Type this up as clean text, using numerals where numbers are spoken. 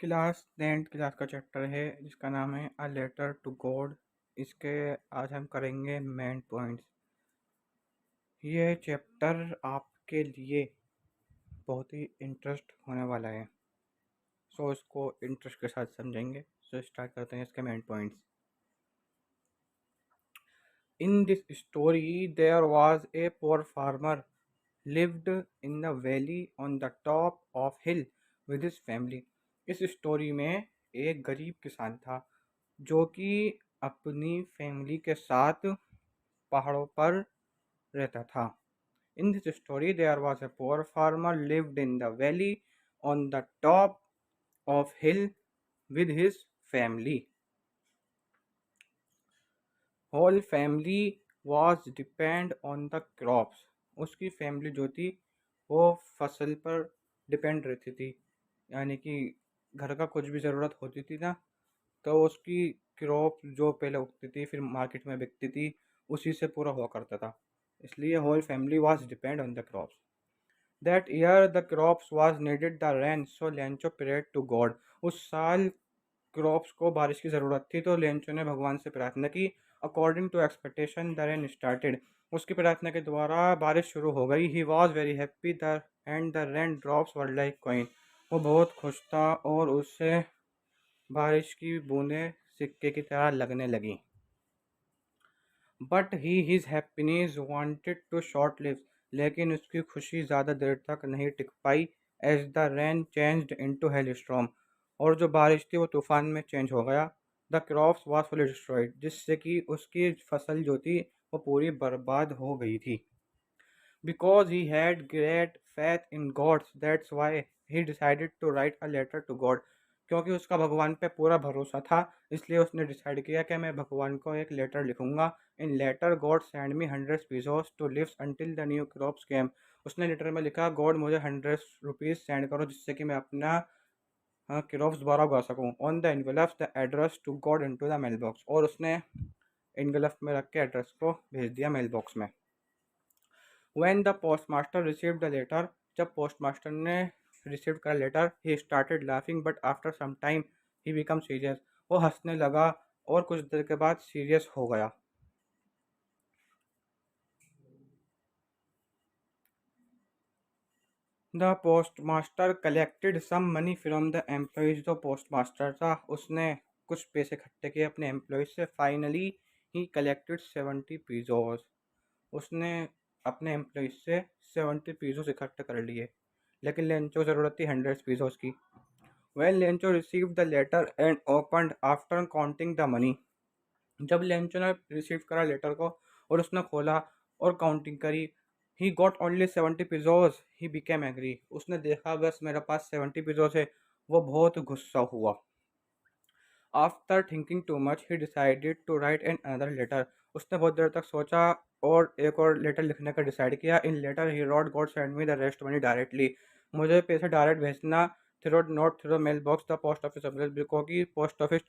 Class 10th class का chapter है जिसका नाम है अ लेटर टू गॉड। इसके आज हम करेंगे मेन पॉइंट्स। ये चैप्टर आपके लिए बहुत ही इंटरेस्ट होने वाला है, सो इसको इंटरेस्ट के साथ समझेंगे। सो स्टार्ट करते हैं इसके main points. In this story there was a poor farmer lived in the valley on the top of hill with his family। इस स्टोरी में एक गरीब किसान था जो कि अपनी फैमिली के साथ पहाड़ों पर रहता था। In this story there was a poor farmer lived in the valley on the top of hill with his family। Whole family was depend on the crops। उसकी फैमिली जो थी वो फसल पर डिपेंड रहती थी, यानी कि घर का कुछ भी ज़रूरत होती थी ना, तो उसकी क्रॉप जो पहले उगती थी फिर मार्केट में बिकती थी, उसी से पूरा हुआ करता था। इसलिए whole family was depend on the crops. That year the crops was needed the rain so Lencho prayed to God. उस साल क्रॉप्स को बारिश की ज़रूरत थी तो लेंचो ने भगवान से प्रार्थना की। According to expectation the rain started. उसकी प्रार्थना के द्वारा बारिश शुरू हो गई। He was very happy the end the rain drops were like coin. वो बहुत खुश था और उससे बारिश की बूंदें सिक्के की तरह लगने लगीं। But he his happiness wanted to short live. लेकिन उसकी खुशी ज़्यादा देर तक नहीं टिक पाई। As the rain changed into hail storm. और जो बारिश थी वो तूफान में चेंज हो गया। The crops was fully destroyed. जिससे कि उसकी फसल जो थी वो पूरी बर्बाद हो गई थी। Because he had great faith in God, that's why he decided to write a letter to God। क्योंकि उसका भगवान पे पूरा भरोसा था, इसलिए उसने डिसाइड किया कि मैं भगवान को एक लेटर लिखूंगा। In letter God send me 100 pesos to live until the new crops came. उसने लेटर में लिखा, गॉड मुझे 100 रुपीज़ सेंड करो जिससे कि मैं अपना क्रॉप्स दोबारा उगा सकूँ। On the envelopes the address to God into the mail box. और उसने एनवेलप में रख के एड्रेस को भेज दिया मेल बॉक्स में। When the postmaster received the letter, जब पोस्टमास्टर ने रिसीव करा letter, he started laughing but after some time he became serious। वो हंसने लगा और कुछ देर के बाद सीरियस हो गया। The postmaster collected some money from the employees. जो पोस्टमास्टर था उसने कुछ पैसे इकट्ठे किए अपने एम्प्लॉयज़ से। Finally he collected 70 pesos। उसने अपने एम्प्लॉयज़ से 70 pesos इकट्ठे कर लिए, लेकिन लेंचो को ज़रूरत थी 100 pesos की। When Lencho received the letter and opened after counting the money। जब लेंचो ने रिसीव करा लेटर को और उसने खोला और काउंटिंग करी, he got only 70 pesos। He became angry. उसने देखा बस मेरे पास 70 pesos है, वो बहुत गुस्सा हुआ। After thinking too much he decided to write an another letter. उसने बहुत देर तक सोचा और एक और लेटर लिखने का डिसाइड किया। In letter he wrote, God send me the rest money directly. मुझे पैसे डायरेक्ट भेजना, through not through mail box the post office. क्योंकि पोस्ट ऑफिस